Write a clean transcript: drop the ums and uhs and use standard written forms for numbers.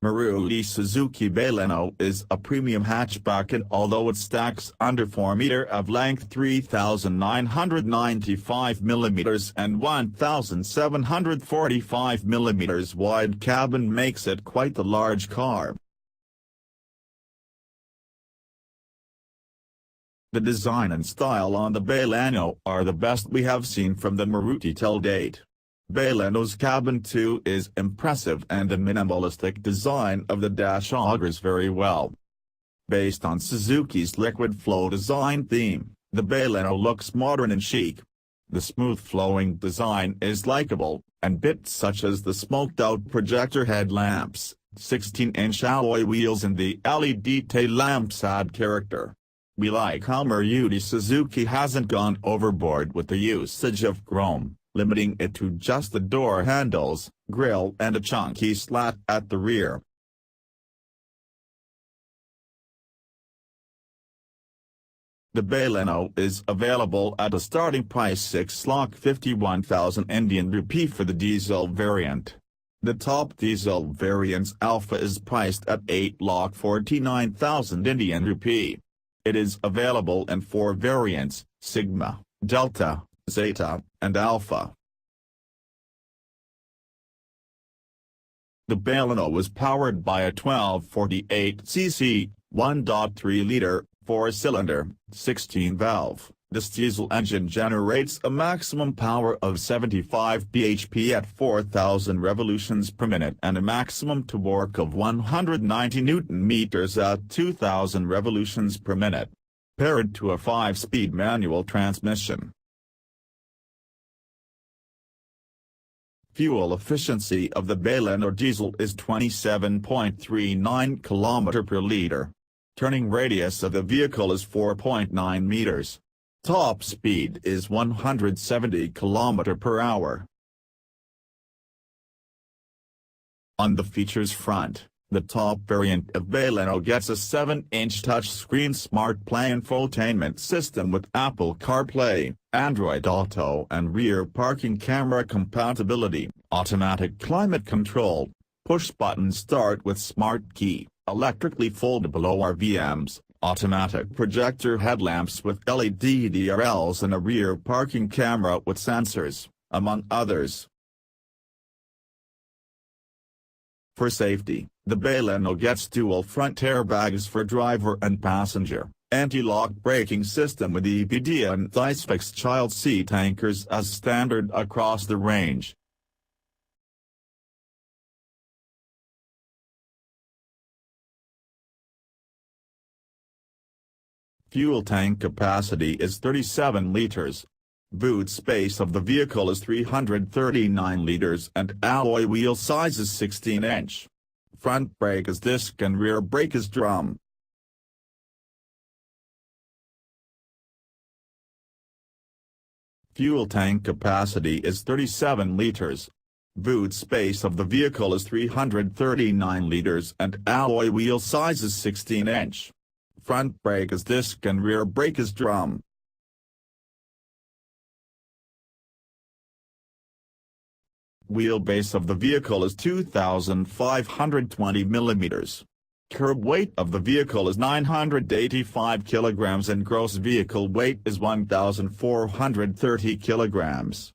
Maruti Suzuki Baleno is a premium hatchback, and although it stacks under 4 meters of length, 3,995 millimeters and 1,745 millimeters wide cabin makes it quite the large car. The design and style on the Baleno are the best we have seen from the Maruti till date. Baleno's cabin too is impressive, and the minimalistic design of the dash augurs very well. Based on Suzuki's liquid flow design theme, the Baleno looks modern and chic. The smooth flowing design is likable, and bits such as the smoked-out projector headlamps, 16-inch alloy wheels and the LED taillamps add character. We like how Maruti Suzuki hasn't gone overboard with the usage of chrome, limiting it to just the door handles, grille and a chunky slat at the rear. The Baleno is available at a starting price 6,51,000 Indian rupee for the diesel variant. The top diesel variant's Alpha is priced at 8,49,000 Indian rupee. It is available in 4 variants: Sigma, Delta, Zeta, and Alpha. The Baleno was powered by a 1248cc, 1.3-liter, 4-cylinder, 16-valve. This diesel engine generates a maximum power of 75 bhp at 4,000 revolutions per minute and a maximum torque of 190 Nm at 2,000 revolutions per minute. Paired to a 5-speed manual transmission. Fuel efficiency of the Baleno diesel is 27.39 km per liter. Turning radius of the vehicle is 4.9 meters. Top speed is 170 km per hour. On the features front, the top variant of Baleno gets a 7-inch touchscreen SmartPlay infotainment system with Apple CarPlay, Android Auto and rear parking camera compatibility, automatic climate control, push-button start with smart key, electrically foldable RVMs, automatic projector headlamps with LED DRLs and a rear parking camera with sensors, among others. For safety, the Baleno gets dual front airbags for driver and passenger, anti-lock braking system with EPD and ISOFIX child seat anchors as standard across the range. Fuel tank capacity is 37 liters. Boot space of the vehicle is 339 liters and alloy wheel size is 16-inch. Front brake is disc and rear brake is drum. Fuel tank capacity is 37 liters. Boot space of the vehicle is 339 liters and alloy wheel size is 16-inch. Front brake is disc and rear brake is drum. Wheelbase of the vehicle is 2,520 millimeters. Curb weight of the vehicle is 985 kilograms and gross vehicle weight is 1,430 kilograms.